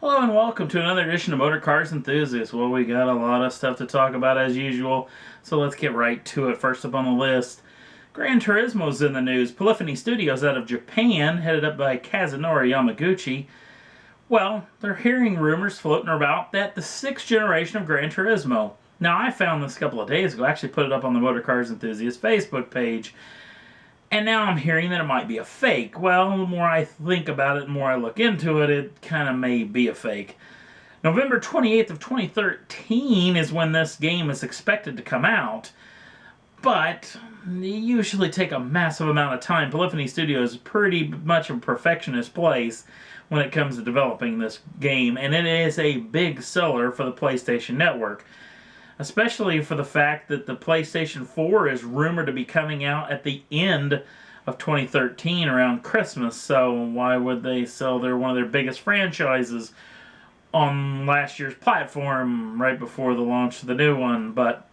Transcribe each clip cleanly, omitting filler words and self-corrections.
Hello and welcome to another edition of Motor Cars Enthusiasts. Well, we got a lot of stuff to talk about as usual, so let's get right to it. First up on the list, Gran Turismo's in the news. Polyphony Studios out of Japan, headed up by Kazunori Yamaguchi. Well, they're hearing rumors floating about that the 6th generation of Gran Turismo. Now, I found this a couple of days ago. I actually put it up on the Motor Cars Enthusiasts Facebook page. And now I'm hearing that it might be a fake. Well, the more I think about it, the more I look into it, it kind of may be a fake. November 28th of 2013 is when this game is expected to come out. But they usually take a massive amount of time. Polyphony Studios is pretty much a perfectionist place when it comes to developing this game. And it is a big seller for the PlayStation Network. Especially for the fact that the PlayStation 4 is rumored to be coming out at the end of 2013 around Christmas. So why would they sell one of their biggest franchises on last year's platform right before the launch of the new one? But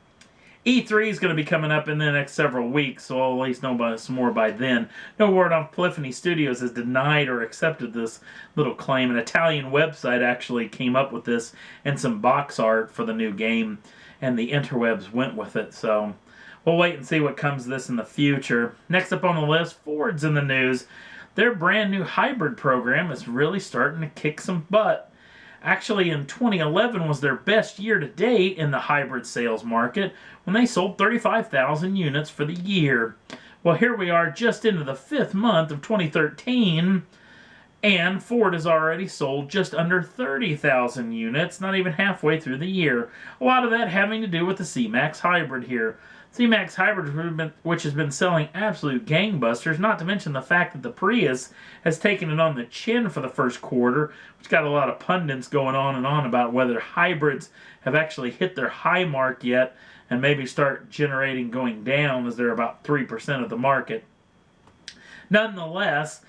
E3 is going to be coming up in the next several weeks, so I'll at least know some more by then. No word on Polyphony Studios has denied or accepted this little claim. An Italian website actually came up with this and some box art for the new game, and the interwebs went with it, so we'll wait and see what comes of this in the future. Next up on the list, Ford's in the news. Their brand new hybrid program is really starting to kick some butt. Actually, in 2011 was their best year to date in the hybrid sales market when they sold 35,000 units for the year. Well, here we are just into the 5th month of 2013, and Ford has already sold just under 30,000 units, not even halfway through the year. A lot of that having to do with the C-Max Hybrid here. C-Max Hybrid, which has been selling absolute gangbusters, not to mention the fact that the Prius has taken it on the chin for the first quarter, which got a lot of pundits going on and on about whether hybrids have actually hit their high mark yet and maybe start generating going down as they're about 3% of the market. Nonetheless,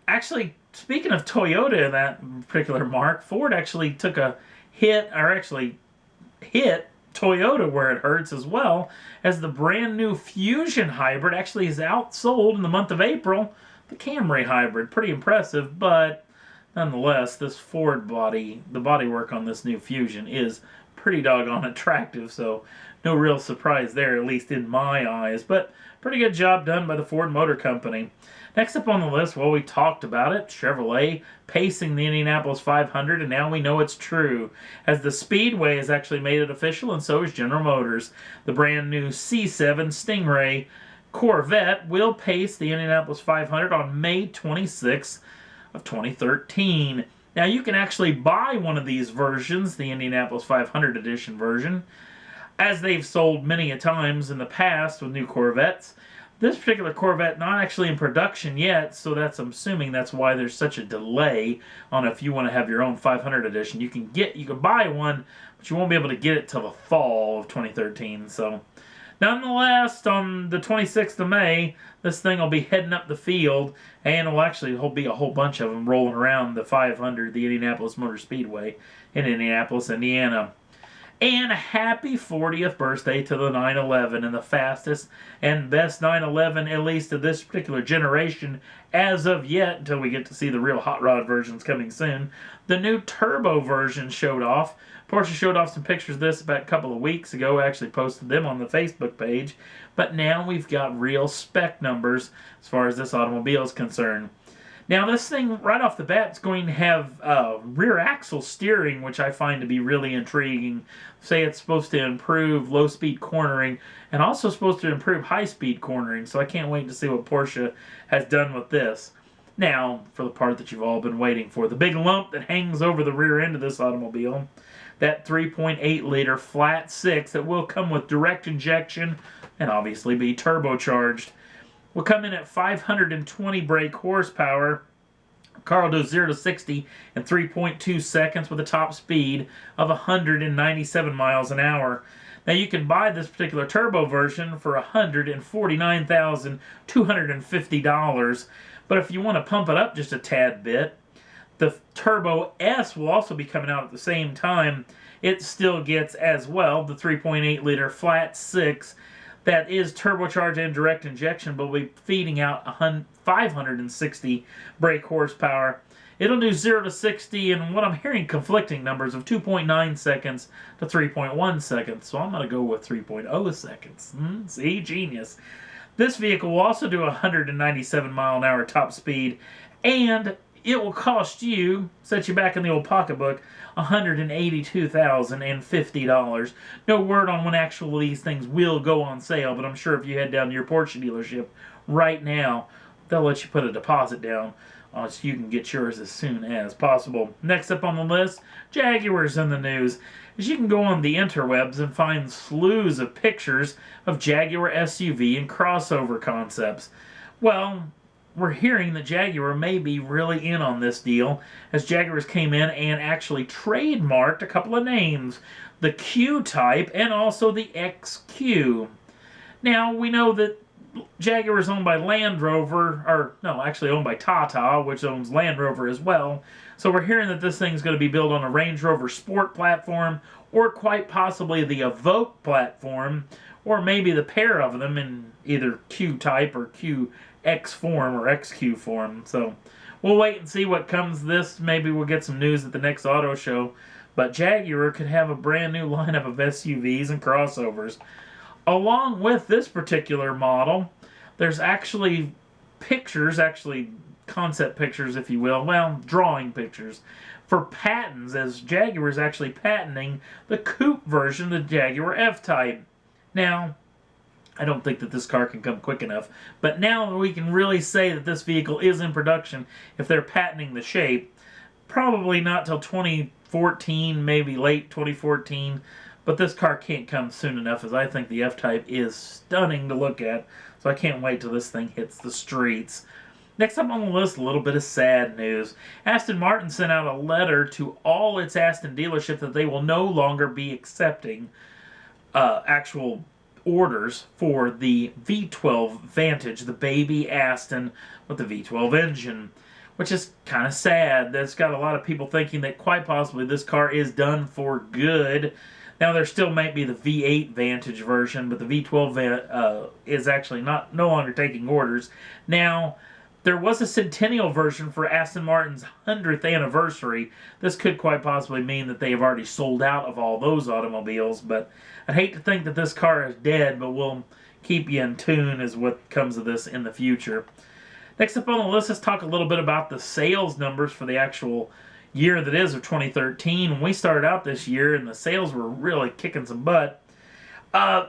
actually, speaking of Toyota in that particular mark, Ford actually took a hit, or actually hit Toyota where it hurts as well, as the brand new Fusion Hybrid actually is outsold in the month of April the Camry Hybrid. Pretty impressive, but nonetheless, this Ford body, the bodywork on this new Fusion is pretty doggone attractive, so no real surprise there, at least in my eyes, but pretty good job done by the Ford Motor Company. Next up on the list, well, we talked about it, Chevrolet pacing the Indianapolis 500, and now we know it's true, as the Speedway has actually made it official, and so has General Motors. The brand new C7 Stingray Corvette will pace the Indianapolis 500 on May 26th of 2013. Now, you can actually buy one of these versions, the Indianapolis 500 edition version, as they've sold many a times in the past with new Corvettes. This particular Corvette not actually in production yet, so I'm assuming that's why there's such a delay on if you want to have your own 500 edition. You can buy one, but you won't be able to get it till the fall of 2013. So, nonetheless, on the 26th of May, this thing will be heading up the field, and it'll actually be a whole bunch of them rolling around the 500, the Indianapolis Motor Speedway in Indianapolis, Indiana. And a happy 40th birthday to the 911, and the fastest and best 911, at least of this particular generation, as of yet, until we get to see the real hot rod versions coming soon. The new turbo version showed off. Porsche showed off some pictures of this about a couple of weeks ago. I actually posted them on the Facebook page. But now we've got real spec numbers as far as this automobile is concerned. Now, this thing, right off the bat, is going to have rear axle steering, which I find to be really intriguing. Say it's supposed to improve low-speed cornering, and also supposed to improve high-speed cornering, so I can't wait to see what Porsche has done with this. Now, for the part that you've all been waiting for, the big lump that hangs over the rear end of this automobile, that 3.8-liter flat six that will come with direct injection and obviously be turbocharged, will come in at 520 brake horsepower. Car will do 0 to 60 in 3.2 seconds with a top speed of 197 miles an hour. Now, you can buy this particular turbo version for $149,250, but if you want to pump it up just a tad bit, the Turbo S will also be coming out at the same time. It still gets as well the 3.8-liter flat six that is turbocharged and direct injection, but will be feeding out 560 brake horsepower. It'll do 0 to 60 in what I'm hearing conflicting numbers of 2.9 seconds to 3.1 seconds. So I'm going to go with 3.0 seconds. See, genius. This vehicle will also do 197 mile an hour top speed, and it will cost you, set you back in the old pocketbook, $182,050. No word on when actually these things will go on sale, but I'm sure if you head down to your Porsche dealership right now, they'll let you put a deposit down so you can get yours as soon as possible. Next up on the list, Jaguars in the news. As you can go on the interwebs and find slews of pictures of Jaguar SUV and crossover concepts. Well, we're hearing that Jaguar may be really in on this deal, as Jaguars came in and actually trademarked a couple of names, the Q-Type and also the XQ. Now, we know that Jaguar is owned by Land Rover, or no, actually owned by Tata, which owns Land Rover as well. So we're hearing that this thing's going to be built on a Range Rover Sport platform, or quite possibly the Evoque platform, or maybe the pair of them in either Q-Type or QX form or XQ form. So we'll wait and see what comes of this. Maybe we'll get some news at the next auto show. But Jaguar could have a brand new lineup of SUVs and crossovers. Along with this particular model, there's actually pictures, concept pictures, if you will, well, drawing pictures, for patents, as Jaguar is actually patenting the coupe version of the Jaguar F-Type. Now, I don't think that this car can come quick enough, but now we can really say that this vehicle is in production if they're patenting the shape. Probably not till 2014, maybe late 2014, but this car can't come soon enough, as I think the F-Type is stunning to look at, so I can't wait till this thing hits the streets. Next up on the list, a little bit of sad news. Aston Martin sent out a letter to all its Aston dealerships that they will no longer be accepting actual orders for the V12 Vantage, the baby Aston with the V12 engine, which is kind of sad. That's got a lot of people thinking that quite possibly this car is done for good. Now, there still might be the V8 Vantage version, but the V12 is actually no longer taking orders. Now, there was a Centennial version for Aston Martin's 100th anniversary. This could quite possibly mean that they have already sold out of all those automobiles, but I'd hate to think that this car is dead, but we'll keep you in tune as what comes of this in the future. Next up on the list, let's talk a little bit about the sales numbers for the actual year that is of 2013. When we started out this year and the sales were really kicking some butt,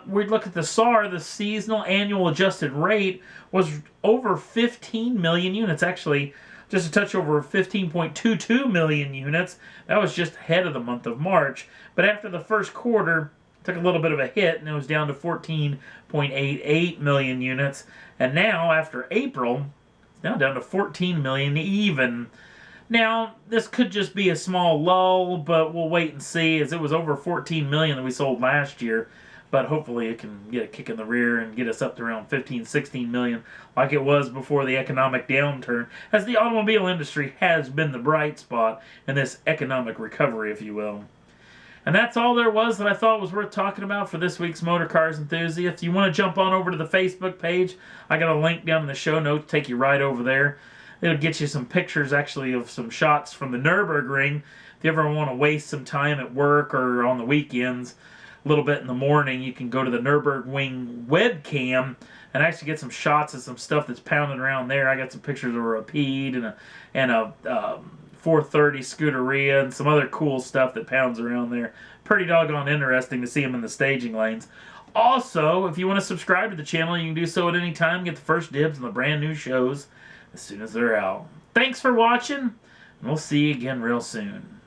we look at the SAR, the seasonal annual adjusted rate, was over 15 million units. Actually, just a touch over 15.22 million units. That was just ahead of the month of March. But after the first quarter, it took a little bit of a hit, and it was down to 14.88 million units. And now, after April, it's now down to 14 million even. Now, this could just be a small lull, but we'll wait and see, as it was over 14 million that we sold last year. But hopefully it can get a kick in the rear and get us up to around 15, 16 million like it was before the economic downturn, as the automobile industry has been the bright spot in this economic recovery, if you will. And that's all there was that I thought was worth talking about for this week's Motor Cars Enthusiast. If you want to jump on over to the Facebook page, I got a link down in the show notes, take you right over there. It'll get you some pictures, actually, of some shots from the Nürburgring. If you ever want to waste some time at work or on the weekends, a little bit in the morning, you can go to the Nürburgring webcam and actually get some shots of some stuff that's pounding around there. I got some pictures of a Rapide and a 430 Scuderia and some other cool stuff that pounds around there. Pretty doggone interesting to see them in the staging lanes. Also, if you want to subscribe to the channel, you can do so at any time. Get the first dibs on the brand new shows as soon as they're out. Thanks for watching, and we'll see you again real soon.